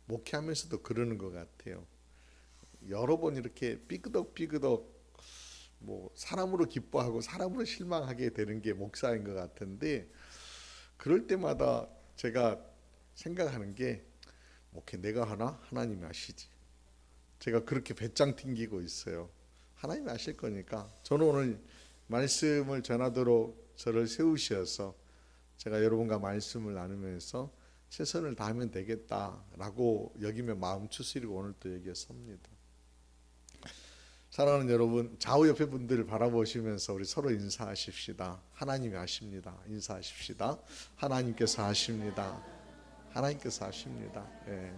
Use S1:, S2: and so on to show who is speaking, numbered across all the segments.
S1: 목회하면서도 그러는 것 같아요. 여러 번 이렇게 삐그덕삐그덕 뭐 사람으로 기뻐하고 사람으로 실망하게 되는 게 목사인 것 같은데, 그럴 때마다 제가 생각하는 게, 목회 내가 하나? 하나님이 하시지. 제가 그렇게 배짱 튕기고 있어요. 하나님이 하실 거니까. 저는 오늘 말씀을 전하도록 저를 세우셔서 제가 여러분과 말씀을 나누면서 최선을 다하면 되겠다라고 여기며 마음 추스리고 오늘 또 여기에 섭니다. 사랑하는 여러분, 좌우 옆에 분들을 바라보시면서 우리 서로 인사하십시다. 하나님이 하십니다. 인사하십시다. 하나님께서 하십니다. 하나님께서 하십니다. 예.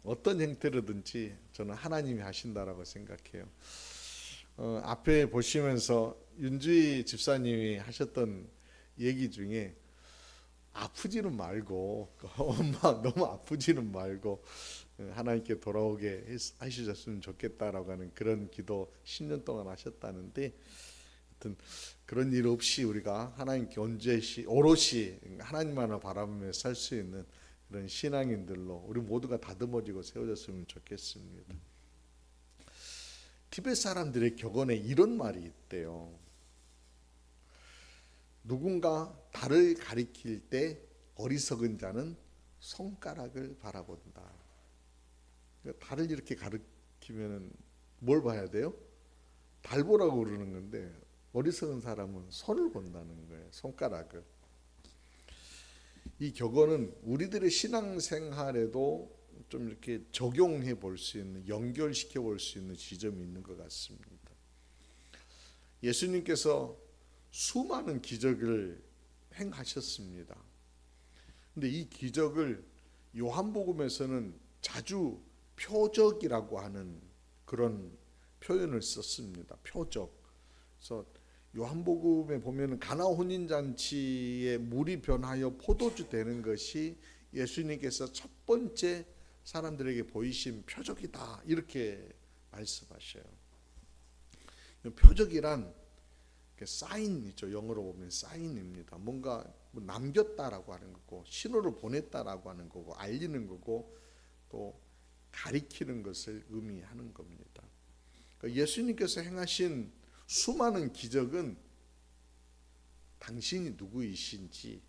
S1: 어떤 형태로든지 저는 하나님이 하신다라고 생각해요. 앞에 보시면서 윤주희 집사님이 하셨던 얘기 중에, 아프지는 말고 엄마 너무 아프지는 말고 하나님께 돌아오게 하셨으면 좋겠다라고 하는 그런 기도 10년 동안 하셨다는데, 하여튼 그런 일 없이 우리가 하나님께 오롯이 하나님만을 바라보며 살 수 있는 그런 신앙인들로 우리 모두가 다듬어지고 세워졌으면 좋겠습니다. 티베트 사람들의 격언에 이런 말이 있대요. 누군가 달을 가리킬 때 어리석은 자는 손가락을 바라본다. 달을 이렇게 가리키면 뭘 봐야 돼요? 달 보라고 그러는 건데, 어리석은 사람은 손을 본다는 거예요. 손가락을. 이 격언은 우리들의 신앙생활에도 좀 이렇게 적용해 볼 수 있는, 연결시켜 볼 수 있는 지점이 있는 것 같습니다. 예수님께서 수많은 기적을 행하셨습니다. 근데 이 기적을 요한복음에서는 자주 표적이라고 하는 그런 표현을 썼습니다. 표적. 그래서 요한복음에 보면 가나 혼인잔치에 물이 변하여 포도주 되는 것이 예수님께서 첫 번째 사람들에게 보이신 표적이다, 이렇게 말씀하셔요. 표적이란 사인이죠. 영어로 보면 사인입니다. 뭔가 남겼다라고 하는 거고, 신호를 보냈다라고 하는 거고, 알리는 거고, 또 가리키는 것을 의미하는 겁니다. 그러니까 예수님께서 행하신 수많은 기적은 당신이 누구이신지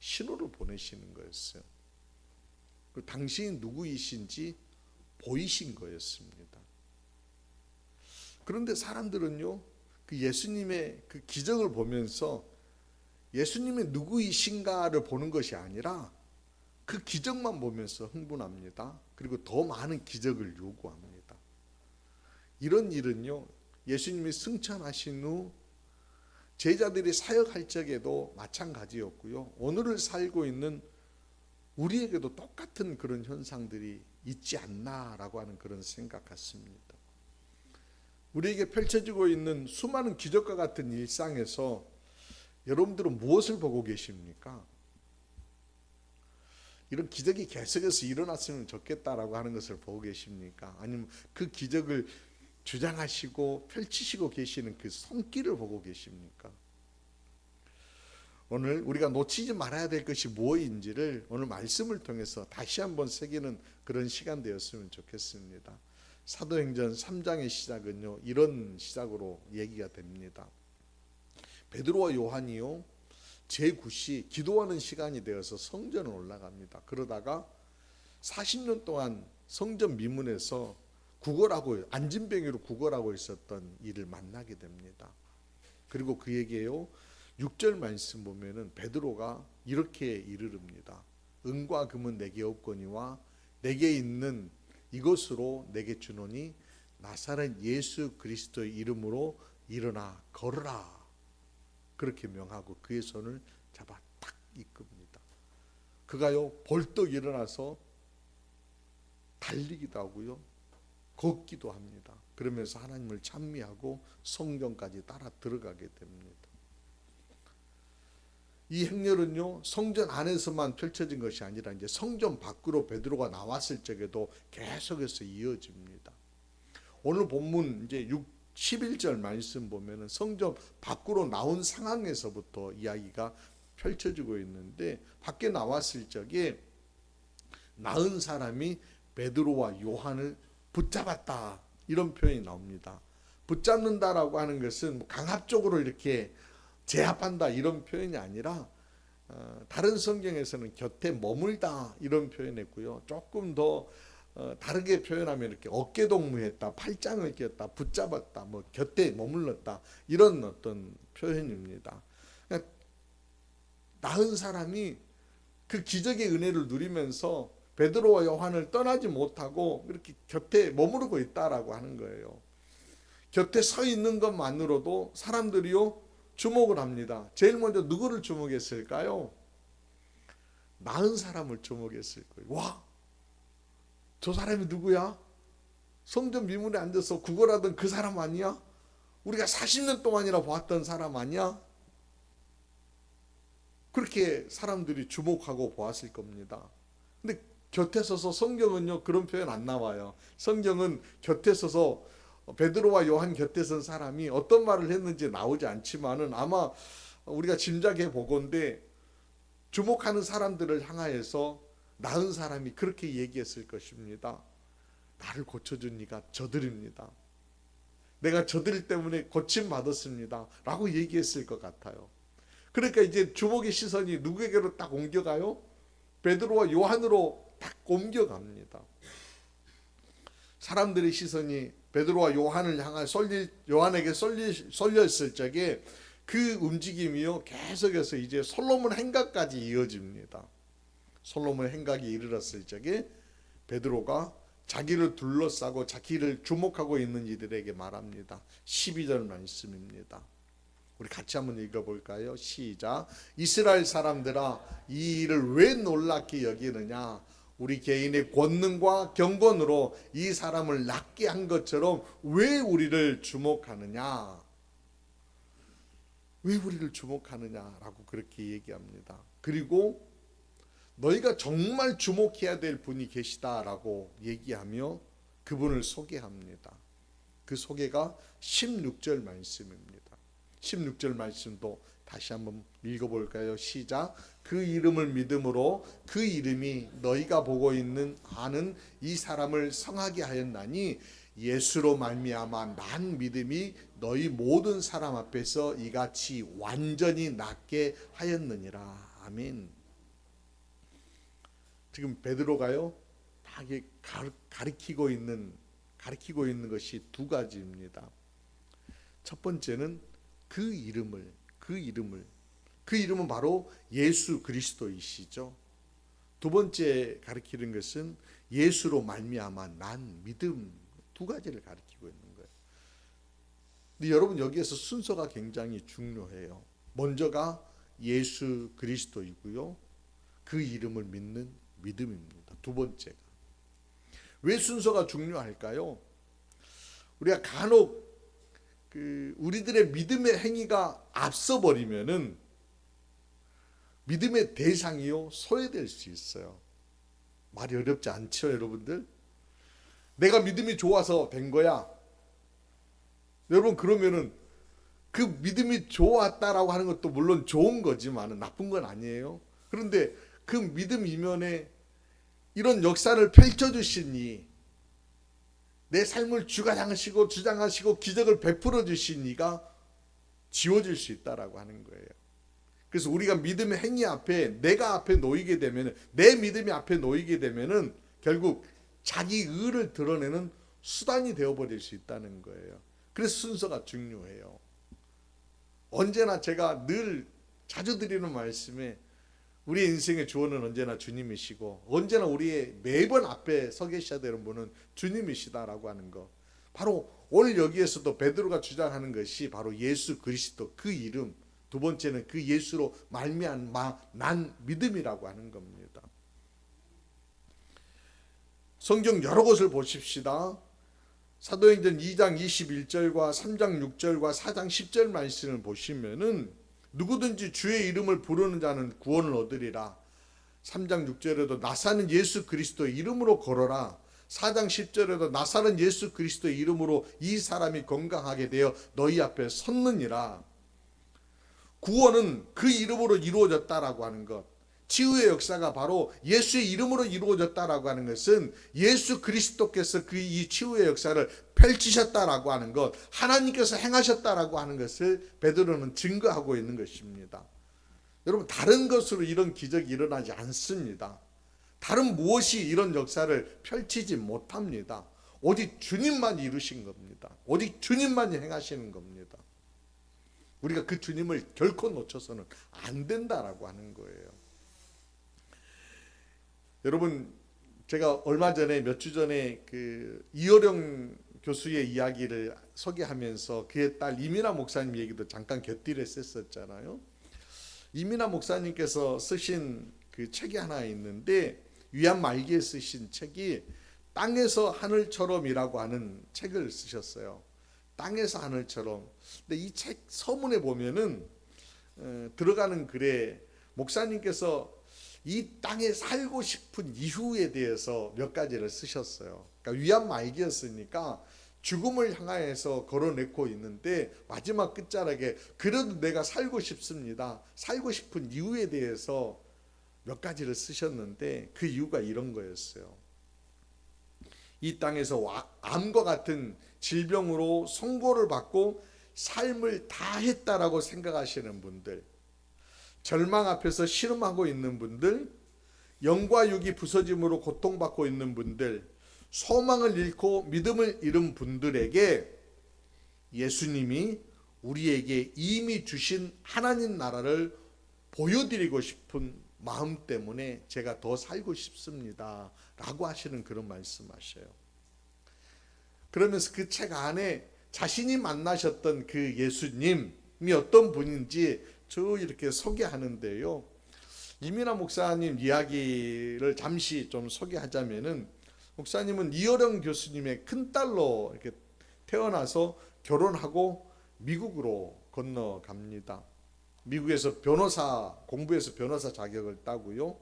S1: 신호를 보내시는 거였어요. 당신이 누구이신지 보이신 거였습니다. 그런데 사람들은요, 그 예수님의 그 기적을 보면서 예수님이 누구이신가를 보는 것이 아니라 그 기적만 보면서 흥분합니다. 그리고 더 많은 기적을 요구합니다. 이런 일은요, 예수님이 승천하신 후 제자들이 사역할 적에도 마찬가지였고요, 오늘을 살고 있는 우리에게도 똑같은 그런 현상들이 있지 않나라고 하는 그런 생각 같습니다. 우리에게 펼쳐지고 있는 수많은 기적과 같은 일상에서 여러분들은 무엇을 보고 계십니까? 이런 기적이 계속해서 일어났으면 좋겠다라고 하는 것을 보고 계십니까? 아니면 그 기적을 주장하시고 펼치시고 계시는 그 손길을 보고 계십니까? 오늘 우리가 놓치지 말아야 될 것이 무엇인지를 오늘 말씀을 통해서 다시 한번 새기는 그런 시간 되었으면 좋겠습니다. 사도행전 3장의 시작은요, 이런 시작으로 얘기가 됩니다. 베드로와 요한이요, 제9시 기도하는 시간이 되어서 성전을 올라갑니다. 그러다가 40년 동안 성전 미문에서 구걸하고, 안진뱅이로 구걸하고 있었던 이를 만나게 됩니다. 그리고 그에게요, 6절 말씀 보면은 베드로가 이렇게 이르릅니다. 은과 금은 내게 없거니와 내게 있는 이것으로 내게 주노니 나사렛 예수 그리스도의 이름으로 일어나 걸으라, 그렇게 명하고 그의 손을 잡아 딱 이끕니다. 그가요, 벌떡 일어나서 달리기도 하고요, 걷기도 합니다. 그러면서 하나님을 찬미하고 성전까지 따라 들어가게 됩니다. 이 행렬은요, 성전 안에서만 펼쳐진 것이 아니라 이제 성전 밖으로 베드로가 나왔을 적에도 계속해서 이어집니다. 오늘 본문 이제 11절 말씀 보면은 성전 밖으로 나온 상황에서부터 이야기가 펼쳐지고 있는데, 밖에 나왔을 적에 나은 사람이 베드로와 요한을 붙잡았다, 이런 표현이 나옵니다. 붙잡는다라고 하는 것은 강압적으로 이렇게 제압한다 이런 표현이 아니라 다른 성경에서는 곁에 머물다 이런 표현했고요. 조금 더 다르게 표현하면 이렇게 어깨 동무했다, 팔짱을 꼈다, 붙잡았다, 뭐 곁에 머물렀다 이런 어떤 표현입니다. 그러니까 나은 사람이 그 기적의 은혜를 누리면서 베드로와 요한을 떠나지 못하고 이렇게 곁에 머무르고 있다라고 하는 거예요. 곁에 서 있는 것만으로도 사람들이요 주목을 합니다. 제일 먼저 누구를 주목했을까요? 나은 사람을 주목했을 거예요. 와, 저 사람이 누구야? 성전 미문에 앉아서 구걸하던 그 사람 아니야? 우리가 40년 동안이나 보았던 사람 아니야? 그렇게 사람들이 주목하고 보았을 겁니다. 근데 곁에 서서, 성경은요 그런 표현 안 나와요. 성경은 곁에 서서 베드로와 요한 곁에 선 사람이 어떤 말을 했는지 나오지 않지만은 아마 우리가 짐작해 보건대 주목하는 사람들을 향하여서 나은 사람이 그렇게 얘기했을 것입니다. 나를 고쳐준 이가 저들입니다. 내가 저들 때문에 고침받았습니다 라고 얘기했을 것 같아요. 그러니까 이제 주목의 시선이 누구에게로 딱 옮겨가요? 베드로와 요한으로 딱 옮겨갑니다. 사람들의 시선이 베드로와 요한을 향해 요한에게 쏠렸을 적에 그 움직임이요 계속해서 이제 솔로몬 행각까지 이어집니다. 솔로몬 행각이 이르렀을 적에 베드로가 자기를 둘러싸고 자기를 주목하고 있는 이들에게 말합니다. 12절 말씀입니다. 우리 같이 한번 읽어볼까요? 시작. 이스라엘 사람들아, 이 일을 왜 놀랍게 여기느냐? 우리 개인의 권능과 경건으로 이 사람을 낫게 한 것처럼 왜 우리를 주목하느냐? 왜 우리를 주목하느냐라고 그렇게 얘기합니다. 그리고 너희가 정말 주목해야 될 분이 계시다라고 얘기하며 그분을 소개합니다. 그 소개가 16절 말씀입니다. 16절 말씀도 다시 한번 읽어볼까요? 시작. 그 이름을 믿음으로 그 이름이 너희가 보고 있는 아는 이 사람을 성하게 하였나니 예수로 말미암아 난 믿음이 너희 모든 사람 앞에서 이같이 완전히 낫게 하였느니라. 아멘. 지금 베드로가요 다 가리키고 있는 것이 두 가지입니다. 첫 번째는 그 이름은 바로 예수 그리스도이시죠. 두 번째 가리키는 것은 예수로 말미암아 난 믿음, 두 가지를 가리키고 있는 거예요. 근데 여러분 여기에서 순서가 굉장히 중요해요. 먼저가 예수 그리스도이고요. 그 이름을 믿는 믿음입니다. 두 번째가. 왜 순서가 중요할까요? 우리가 간혹 우리들의 믿음의 행위가 앞서 버리면은 믿음의 대상이요 소외될 수 있어요. 말이 어렵지 않죠, 여러분들? 내가 믿음이 좋아서 된 거야. 여러분 그러면은 그 믿음이 좋았다라고 하는 것도 물론 좋은 거지만 나쁜 건 아니에요. 그런데 그 믿음 이면에 이런 역사를 펼쳐주신 이 내 삶을 주장하시고 기적을 베풀어 주신 이가 지워질 수 있다라고 하는 거예요. 그래서 우리가 믿음의 행위 앞에 내가 앞에 놓이게 되면, 내 믿음이 앞에 놓이게 되면은 결국 자기 의를 드러내는 수단이 되어버릴 수 있다는 거예요. 그래서 순서가 중요해요. 언제나 제가 늘 자주 드리는 말씀에 우리의 인생의 주원은 언제나 주님이시고 언제나 우리의 매번 앞에 서 계셔야 되는 분은 주님이시다라고 하는 것. 바로 오늘 여기에서도 베드로가 주장하는 것이 바로 예수 그리스도 그 이름, 두 번째는 그 예수로 말미암아 난 믿음이라고 하는 겁니다. 성경 여러 곳을 보십시다. 사도행전 2장 21절과 3장 6절과 4장 10절 말씀을 보시면은 누구든지 주의 이름을 부르는 자는 구원을 얻으리라. 3장 6절에도 나사는 예수 그리스도의 이름으로 걸어라. 4장 10절에도 나사는 예수 그리스도의 이름으로 이 사람이 건강하게 되어 너희 앞에 섰느니라. 구원은 그 이름으로 이루어졌다라고 하는 것. 치유의 역사가 바로 예수의 이름으로 이루어졌다라고 하는 것은 예수 그리스도께서 그 이 치유의 역사를 펼치셨다라고 하는 것, 하나님께서 행하셨다라고 하는 것을 베드로는 증거하고 있는 것입니다. 여러분, 다른 것으로 이런 기적이 일어나지 않습니다. 다른 무엇이 이런 역사를 펼치지 못합니다. 오직 주님만 이루신 겁니다. 오직 주님만 행하시는 겁니다. 우리가 그 주님을 결코 놓쳐서는 안 된다라고 하는 거예요. 여러분, 제가 얼마 전에 몇 주 전에 그 이어령 교수의 이야기를 소개하면서 그의 딸 이민아 목사님 얘기도 잠깐 곁들여 썼었잖아요. 이민아 목사님께서 쓰신 그 책이 하나 있는데, 위안 말기에 쓰신 책이 땅에서 하늘처럼이라고 하는 책을 쓰셨어요. 땅에서 하늘처럼. 근데 이 책 서문에 보면은 들어가는 글에 목사님께서 이 땅에 살고 싶은 이유에 대해서 몇 가지를 쓰셨어요. 그러니까 위안 말기였으니까 죽음을 향하여서 걸어내고 있는데 마지막 끝자락에 그래도 내가 살고 싶습니다. 살고 싶은 이유에 대해서 몇 가지를 쓰셨는데 그 이유가 이런 거였어요. 이 땅에서 암과 같은 질병으로 선고를 받고 삶을 다 했다라고 생각하시는 분들, 절망 앞에서 신음하고 있는 분들, 영과 육이 부서짐으로 고통받고 있는 분들, 소망을 잃고 믿음을 잃은 분들에게 예수님이 우리에게 이미 주신 하나님 나라를 보여드리고 싶은 마음 때문에 제가 더 살고 싶습니다 라고 하시는 그런 말씀하셔요. 그러면서 그 책 안에 자신이 만나셨던 그 예수님이 어떤 분인지 쭉 이렇게 소개하는데요. 이민아 목사님 이야기를 잠시 좀 소개하자면은, 목사님은 이어령 교수님의 큰딸로 이렇게 태어나서 결혼하고 미국으로 건너갑니다. 미국에서 공부해서 변호사 자격을 따고요.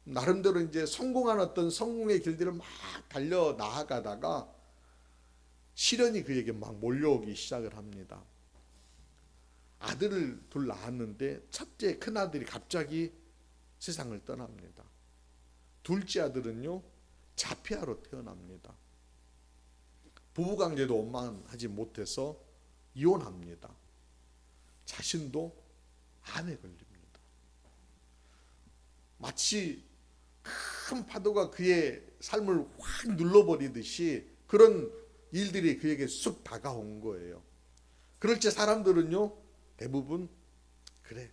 S1: 나름대로 이제 성공한 어떤 성공의 길들을 막 달려 나아가다가 시련이 그에게 막 몰려오기 시작을 합니다. 아들을 둘 낳았는데 첫째 큰아들이 갑자기 세상을 떠납니다. 둘째 아들은요, 자폐아로 태어납니다. 부부관계도 원만하지 못해서 이혼합니다. 자신도 암에 걸립니다. 마치 큰 파도가 그의 삶을 확 눌러버리듯이 그런 일들이 그에게 쑥 다가온 거예요. 그럴 때 사람들은요, 대부분 그래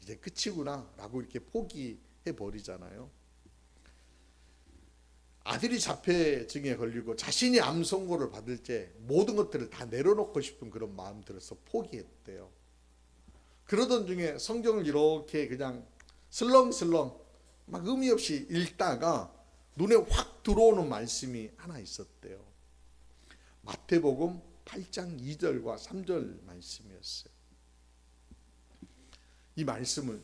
S1: 이제 끝이구나 라고 이렇게 포기해 버리잖아요. 아들이 자폐증에 걸리고 자신이 암 선고를 받을 때 모든 것들을 다 내려놓고 싶은 그런 마음 들어서 포기했대요. 그러던 중에 성경을 이렇게 그냥 슬렁슬렁 막 의미 없이 읽다가 눈에 확 들어오는 말씀이 하나 있었대요. 마태복음 8장 2절과 3절 말씀이었어요. 이 말씀을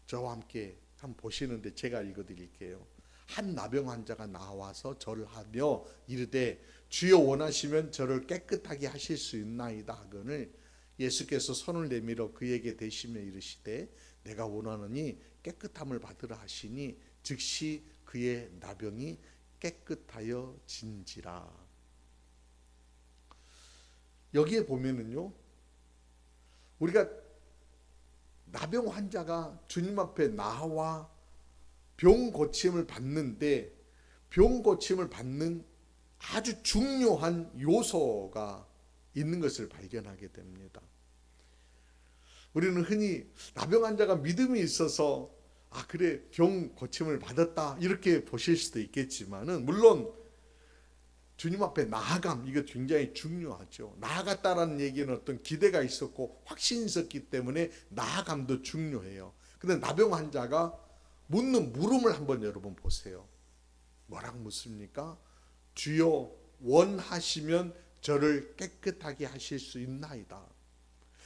S1: 저와 함께 한번 보시는데 제가 읽어드릴게요. 한 나병 환자가 나와서 절을 하며 이르되 주여 원하시면 저를 깨끗하게 하실 수 있나이다 하거늘 예수께서 손을 내밀어 그에게 대시며 이르시되 내가 원하노니 깨끗함을 받으라 하시니 즉시 그의 나병이 깨끗하여 진지라. 여기에 보면은요, 우리가 나병 환자가 주님 앞에 나와 병 고침을 받는데 병 고침을 받는 아주 중요한 요소가 있는 것을 발견하게 됩니다. 우리는 흔히 나병 환자가 믿음이 있어서 그래 병 고침을 받았다 이렇게 보실 수도 있겠지만은, 물론 주님 앞에 나아감 이거 굉장히 중요하죠. 나아갔다라는 얘기는 어떤 기대가 있었고 확신이 있었기 때문에 나아감도 중요해요. 근데 나병 환자가 묻는 물음을 한번 여러분 보세요. 뭐라고 묻습니까? 주여 원하시면 저를 깨끗하게 하실 수 있나이다.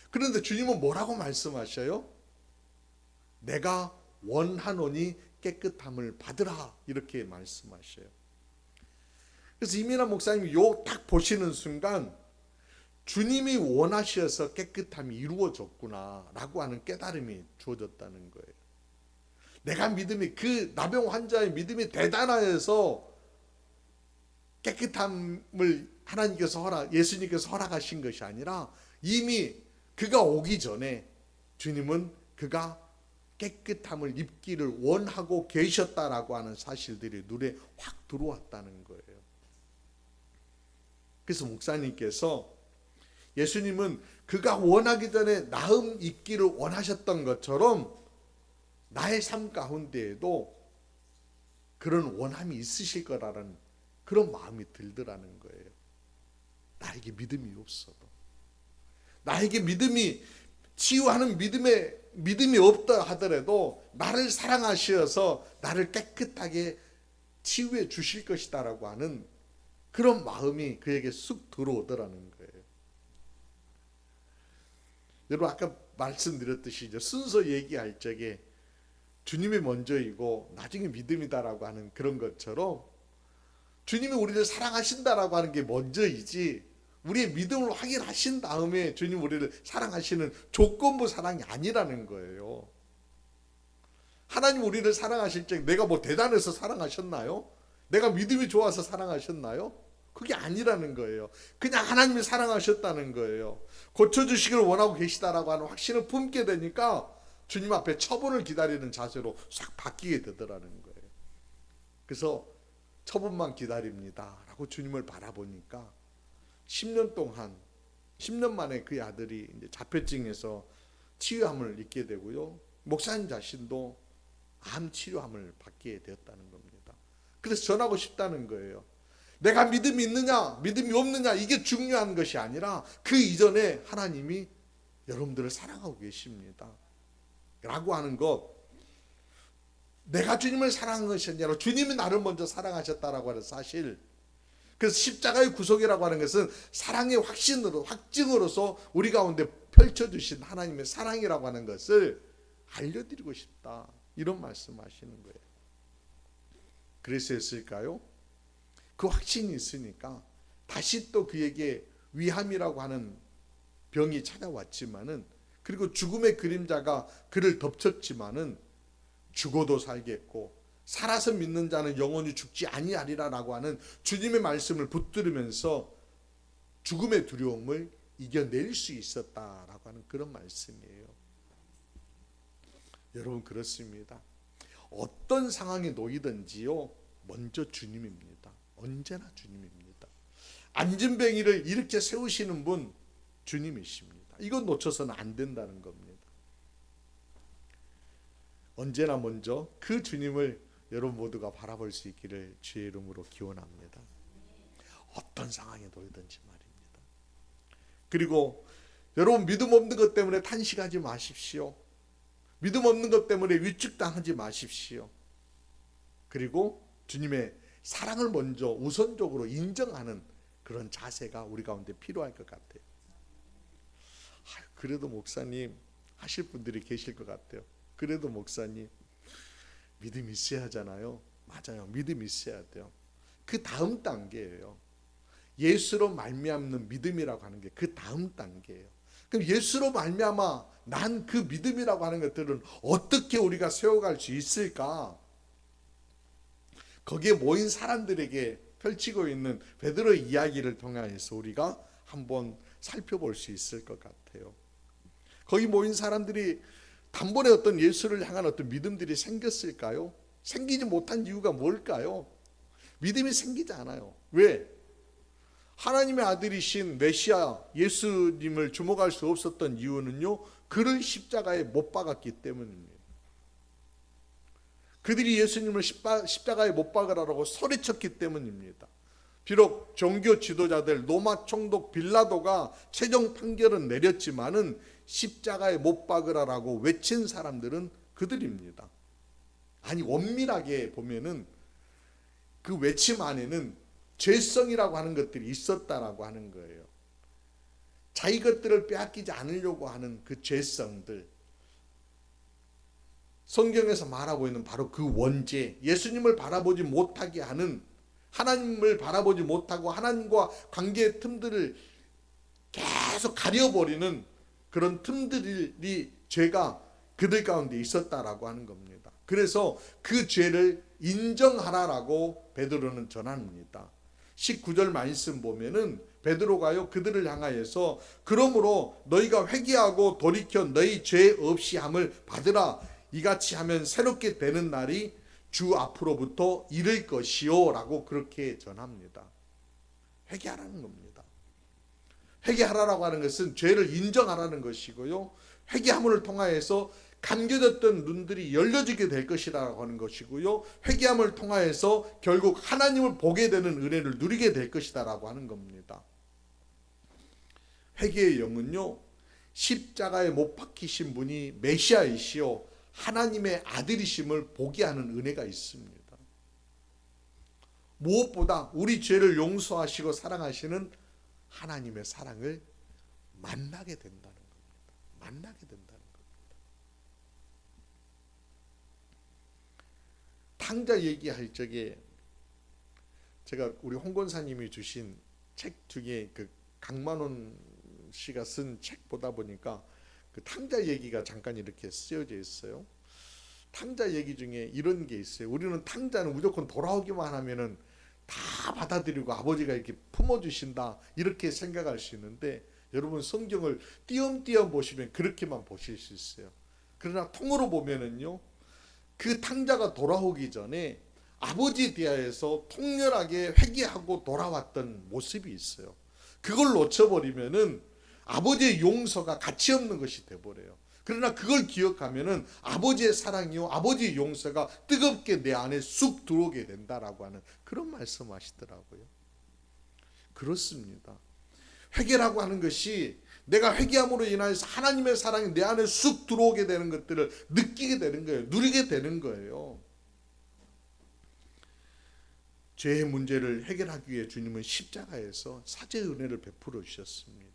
S1: 그런데 주님은 뭐라고 말씀하셔요? 내가 원하노니 깨끗함을 받으라 이렇게 말씀하셔요. 그래서 이민아 목사님이 요 딱 보시는 순간 주님이 원하셔서 깨끗함이 이루어졌구나 라고 하는 깨달음이 주어졌다는 거예요. 내가 믿음이, 그 나병 환자의 믿음이 대단하여서 깨끗함을 하나님께서 예수님께서 허락하신 것이 아니라 이미 그가 오기 전에 주님은 그가 깨끗함을 입기를 원하고 계셨다라고 하는 사실들이 눈에 확 들어왔다는 거예요. 그래서 목사님께서 예수님은 그가 원하기 전에 나음 입기를 원하셨던 것처럼 나의 삶 가운데에도 그런 원함이 있으실 거라는 그런 마음이 들더라는 거예요. 나에게 믿음이 없어도, 나에게 믿음이, 치유하는 믿음이 없다 하더라도 나를 사랑하셔서 나를 깨끗하게 치유해 주실 것이다라고 하는 그런 마음이 그에게 쑥 들어오더라는 거예요. 여러분, 아까 말씀드렸듯이 이제 순서 얘기할 적에 주님이 먼저이고 나중에 믿음이다라고 하는 그런 것처럼 주님이 우리를 사랑하신다라고 하는 게 먼저이지, 우리의 믿음을 확인하신 다음에 주님 우리를 사랑하시는 조건부 사랑이 아니라는 거예요. 하나님 우리를 사랑하실 때 내가 뭐 대단해서 사랑하셨나요? 내가 믿음이 좋아서 사랑하셨나요? 그게 아니라는 거예요. 그냥 하나님이 사랑하셨다는 거예요. 고쳐주시기를 원하고 계시다라고 하는 확신을 품게 되니까 주님 앞에 처분을 기다리는 자세로 싹 바뀌게 되더라는 거예요. 그래서 처분만 기다립니다 라고 주님을 바라보니까 10년 동안, 10년 만에 그 아들이 이제 자폐증에서 치유함을 입게 되고요, 목사님 자신도 암 치료함을 받게 되었다는 겁니다. 그래서 전하고 싶다는 거예요. 내가 믿음이 있느냐 믿음이 없느냐 이게 중요한 것이 아니라 그 이전에 하나님이 여러분들을 사랑하고 계십니다 라고 하는 것, 내가 주님을 사랑한 것이 아니라 주님이 나를 먼저 사랑하셨다라고 하는 사실. 그래서 십자가의 구속이라고 하는 것은 사랑의 확증으로서 우리 가운데 펼쳐주신 하나님의 사랑이라고 하는 것을 알려드리고 싶다, 이런 말씀하시는 거예요. 그랬을까요? 그 확신이 있으니까 다시 또 그에게 위암이라고 하는 병이 찾아왔지만은, 그리고 죽음의 그림자가 그를 덮쳤지만은 죽어도 살겠고 살아서 믿는 자는 영원히 죽지 아니하리라라고 하는 주님의 말씀을 붙들으면서 죽음의 두려움을 이겨낼 수 있었다라고 하는 그런 말씀이에요. 여러분, 그렇습니다. 어떤 상황에 놓이든지요, 먼저 주님입니다. 언제나 주님입니다. 안진뱅이를 이렇게 세우시는 분 주님이십니다. 이건 놓쳐서는 안 된다는 겁니다. 언제나 먼저 그 주님을 여러분 모두가 바라볼 수 있기를 주의 이름으로 기원합니다. 어떤 상황에 놓이든지 말입니다. 그리고 여러분, 믿음 없는 것 때문에 탄식하지 마십시오. 믿음 없는 것 때문에 위축당하지 마십시오. 그리고 주님의 사랑을 먼저 우선적으로 인정하는 그런 자세가 우리 가운데 필요할 것 같아요. 그래도 목사님 하실 분들이 계실 것 같아요. 그래도 목사님 믿음이 있어야 하잖아요. 맞아요. 믿음이 있어야 돼요. 그 다음 단계예요. 예수로 말미암는 믿음이라고 하는 게 그 다음 단계예요. 그럼 예수로 말미암아 난 그 믿음이라고 하는 것들은 어떻게 우리가 세워갈 수 있을까? 거기에 모인 사람들에게 펼치고 있는 베드로의 이야기를 통해서 우리가 한번 살펴볼 수 있을 것 같아요. 거기 모인 사람들이 단번에 어떤 예수를 향한 어떤 믿음들이 생겼을까요? 생기지 못한 이유가 뭘까요? 믿음이 생기지 않아요. 왜? 하나님의 아들이신 메시아 예수님을 주목할 수 없었던 이유는요, 그를 십자가에 못 박았기 때문입니다. 그들이 예수님을 십자가에 못 박으라고 소리쳤기 때문입니다. 비록 종교 지도자들 로마 총독 빌라도가 최종 판결은 내렸지만은 십자가에 못 박으라고 외친 사람들은 그들입니다. 아니, 원밀하게 보면은 그 외침 안에는 죄성이라고 하는 것들이 있었다라고 하는 거예요. 자기 것들을 빼앗기지 않으려고 하는 그 죄성들, 성경에서 말하고 있는 바로 그 원죄, 예수님을 바라보지 못하게 하는, 하나님을 바라보지 못하고 하나님과 관계의 틈들을 계속 가려버리는 그런 틈들이, 죄가 그들 가운데 있었다라고 하는 겁니다. 그래서 그 죄를 인정하라라고 베드로는 전합니다. 19절 말씀 보면은 베드로가요 그들을 향하여서 그러므로 너희가 회개하고 돌이켜 너희 죄 없이 함을 받으라. 이같이 하면 새롭게 되는 날이 주 앞으로부터 이를 것이요 라고 그렇게 전합니다. 회개하라는 겁니다. 회개하라라고 하는 것은 죄를 인정하라는 것이고요. 회개함을 통하여서 감겨졌던 눈들이 열려지게 될 것이라고 하는 것이고요. 회개함을 통하여서 결국 하나님을 보게 되는 은혜를 누리게 될 것이다라고 하는 겁니다. 회개의 영은요, 십자가에 못 박히신 분이 메시아이시요 하나님의 아들이심을 보게 하는 은혜가 있습니다. 무엇보다 우리 죄를 용서하시고 사랑하시는 하나님의 사랑을 만나게 된다는 겁니다. 만나게 된다는 겁니다. 탕자 얘기할 적에 제가 우리 홍 권사님이 주신 책 중에 그 강만원 씨가 쓴 책 보다 보니까 그 탕자 얘기가 잠깐 이렇게 쓰여져 있어요. 탕자 얘기 중에 이런 게 있어요. 우리는 탕자는 무조건 돌아오기만 하면은 다 받아들이고 아버지가 이렇게 품어주신다 이렇게 생각할 수 있는데 여러분 성경을 띄엄띄엄 보시면 그렇게만 보실 수 있어요. 그러나 통으로 보면은요 그 탕자가 돌아오기 전에 아버지에 대하여서 통렬하게 회개하고 돌아왔던 모습이 있어요. 그걸 놓쳐버리면은 아버지의 용서가 가치 없는 것이 돼버려요. 그러나 그걸 기억하면은 아버지의 사랑이요 아버지의 용서가 뜨겁게 내 안에 쑥 들어오게 된다라고 하는 그런 말씀하시더라고요. 그렇습니다. 회개라고 하는 것이 내가 회개함으로 인하여서 하나님의 사랑이 내 안에 쑥 들어오게 되는 것들을 느끼게 되는 거예요. 누리게 되는 거예요. 죄의 문제를 해결하기 위해 주님은 십자가에서 사죄의 은혜를 베풀어 주셨습니다.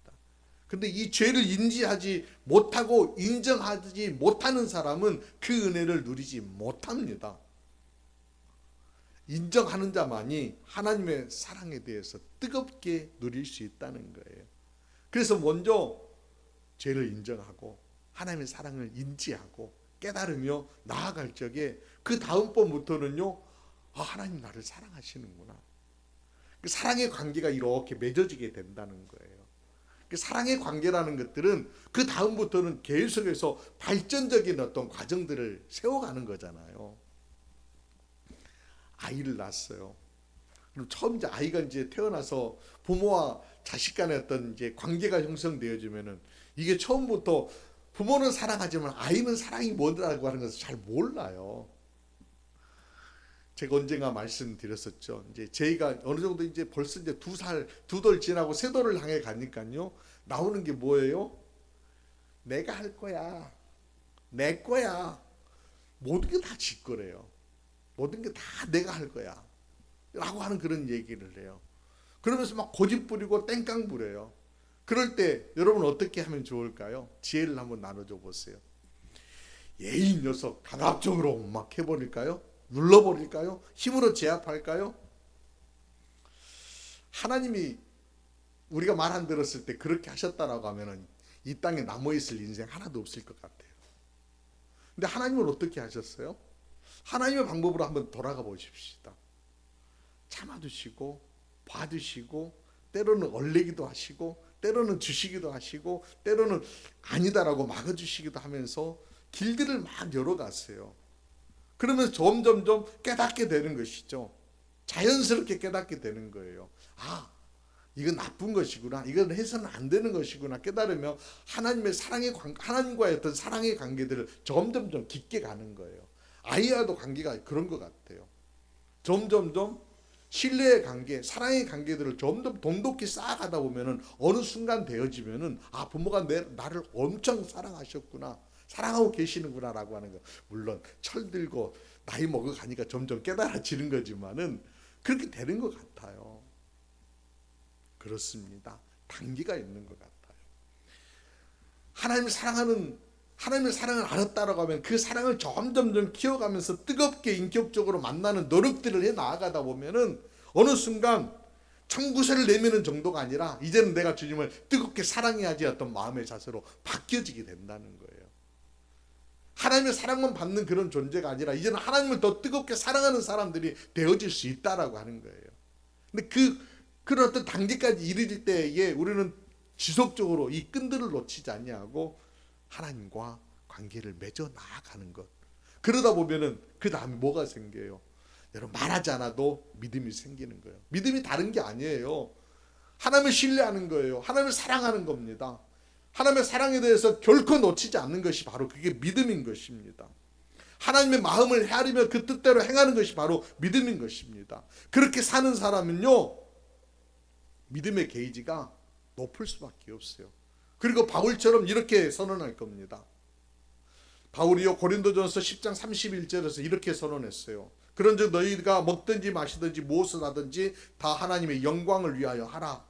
S1: 근데 이 죄를 인지하지 못하고 인정하지 못하는 사람은 그 은혜를 누리지 못합니다. 인정하는 자만이 하나님의 사랑에 대해서 뜨겁게 누릴 수 있다는 거예요. 그래서 먼저 죄를 인정하고 하나님의 사랑을 인지하고 깨달으며 나아갈 적에 그 다음번부터는요 하나님 나를 사랑하시는구나. 그 사랑의 관계가 이렇게 맺어지게 된다는 거예요. 그 사랑의 관계라는 것들은 그 다음부터는 계속해서 발전적인 어떤 과정들을 세워가는 거잖아요. 아이를 낳았어요. 그럼 처음 이제 아이가 이제 태어나서 부모와 자식 간의 어떤 이제 관계가 형성되어지면은 이게 처음부터 부모는 사랑하지만 아이는 사랑이 뭐라고 하는 것을 잘 몰라요. 제가 언젠가 말씀드렸었죠. 이제 제이가 어느 정도 이제 벌써 이제 2살, 2돌 지나고 3돌을 향해 가니까요. 나오는 게 뭐예요? 내가 할 거야. 내 거야. 모든 게 다 지 거래요. 모든 게 다 내가 할 거야. 라고 하는 그런 얘기를 해요. 그러면서 막 고집 부리고 땡깡 부려요. 그럴 때 여러분 어떻게 하면 좋을까요? 지혜를 한번 나눠줘 보세요. 이 녀석 강압적으로 막 해버릴까요? 눌러버릴까요? 힘으로 제압할까요? 하나님이 우리가 말 안 들었을 때 그렇게 하셨다라고 하면은 이 땅에 남아있을 인생 하나도 없을 것 같아요. 근데 하나님은 어떻게 하셨어요? 하나님의 방법으로 한번 돌아가 보십시다. 참아주시고 봐주시고 때로는 얼레기도 하시고 때로는 주시기도 하시고 때로는 아니다라고 막아주시기도 하면서 길들을 막 열어갔어요. 그러면서 점점점 깨닫게 되는 것이죠. 자연스럽게 깨닫게 되는 거예요. 아, 이건 나쁜 것이구나. 이건 해서는 안 되는 것이구나. 깨달으며 하나님의 하나님과의 어떤 사랑의 관계들을 점점점 깊게 가는 거예요. 아이와도 관계가 그런 것 같아요. 점점점 신뢰의 관계, 사랑의 관계들을 점점 돈독히 쌓아가다 보면은 어느 순간 되어지면은 아, 부모가 나를 엄청 사랑하셨구나. 사랑하고 계시는구나라고 하는 거. 물론 철들고 나이 먹어가니까 점점 깨달아지는 거지만은 그렇게 되는 것 같아요. 그렇습니다. 단계가 있는 것 같아요. 하나님의 사랑을 알았다라고 하면 그 사랑을 점점점 키워가면서 뜨겁게 인격적으로 만나는 노력들을 해 나아가다 보면은 어느 순간 청구서를 내미는 정도가 아니라 이제는 내가 주님을 뜨겁게 사랑해야지 어떤 마음의 자세로 바뀌어지게 된다는 거예요. 하나님의 사랑만 받는 그런 존재가 아니라 이제는 하나님을 더 뜨겁게 사랑하는 사람들이 되어질 수 있다라고 하는 거예요. 근데 그런 어떤 단계까지 이르질 때에 우리는 지속적으로 이 끈들을 놓치지 아니하고 하나님과 관계를 맺어 나아가는 것. 그러다 보면은 그 다음에 뭐가 생겨요? 여러분, 말하지 않아도 믿음이 생기는 거예요. 믿음이 다른 게 아니에요. 하나님을 신뢰하는 거예요. 하나님을 사랑하는 겁니다. 하나님의 사랑에 대해서 결코 놓치지 않는 것이 바로 그게 믿음인 것입니다. 하나님의 마음을 헤아리며 그 뜻대로 행하는 것이 바로 믿음인 것입니다. 그렇게 사는 사람은요, 믿음의 게이지가 높을 수밖에 없어요. 그리고 바울처럼 이렇게 선언할 겁니다. 바울이요, 고린도전서 10장 31절에서 이렇게 선언했어요. 그런즉 너희가 먹든지 마시든지 무엇을 하든지 다 하나님의 영광을 위하여 하라.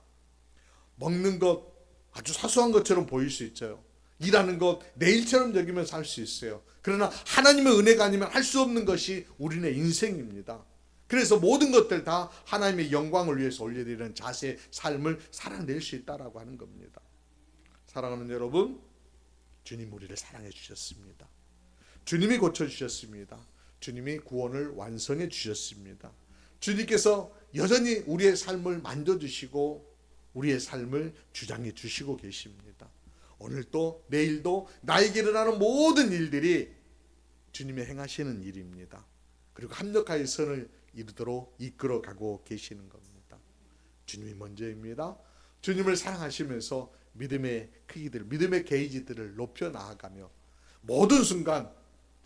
S1: 먹는 것 아주 사소한 것처럼 보일 수 있죠. 일하는 것 내일처럼 여기면서 할 수 있어요. 그러나 하나님의 은혜가 아니면 할 수 없는 것이 우리네 인생입니다. 그래서 모든 것들 다 하나님의 영광을 위해서 올려드리는 자세의 삶을 살아낼 수 있다라고 하는 겁니다. 사랑하는 여러분, 주님 우리를 사랑해 주셨습니다. 주님이 고쳐주셨습니다. 주님이 구원을 완성해 주셨습니다. 주님께서 여전히 우리의 삶을 만져주시고 우리의 삶을 주장해 주시고 계십니다. 오늘도 내일도 나에게 일어나는 모든 일들이 주님의 행하시는 일입니다. 그리고 합력하여 선을 이루도록 이끌어가고 계시는 겁니다. 주님이 먼저입니다. 주님을 사랑하시면서 믿음의 크기들, 믿음의 게이지들을 높여 나아가며 모든 순간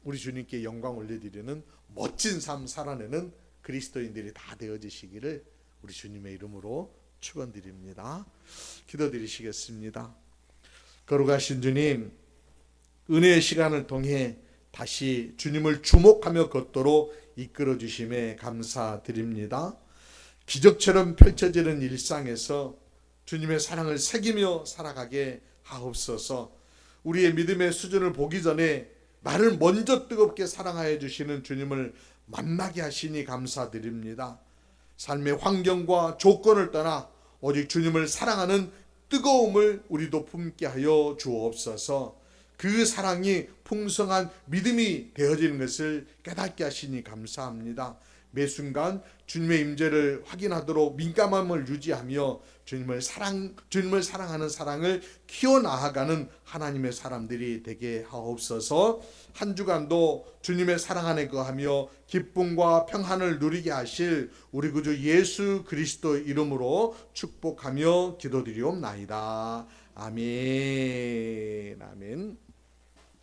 S1: 우리 주님께 영광 올려드리는 멋진 삶 살아내는 그리스도인들이 다 되어지시기를 우리 주님의 이름으로 축원드립니다. 기도드리시겠습니다. 거룩하신 주님, 은혜의 시간을 통해 다시 주님을 주목하며 걷도록 이끌어 주심에 감사드립니다. 기적처럼 펼쳐지는 일상에서 주님의 사랑을 새기며 살아가게 하옵소서. 우리의 믿음의 수준을 보기 전에 나를 먼저 뜨겁게 사랑하여 주시는 주님을 만나게 하시니 감사드립니다. 삶의 환경과 조건을 떠나 오직 주님을 사랑하는 뜨거움을 우리도 품게 하여 주옵소서. 그 사랑이 풍성한 믿음이 되어지는 것을 깨닫게 하시니 감사합니다. 매 순간 주님의 임재를 확인하도록 민감함을 유지하며 주님을 사랑하는 사랑을 키워나가는 하나님의 사람들이 되게 하옵소서. 한 주간도 주님의 사랑 안에 거하며 기쁨과 평안을 누리게 하실 우리 구주 예수 그리스도 이름으로 축복하며 기도드리옵나이다. 아멘. 아멘.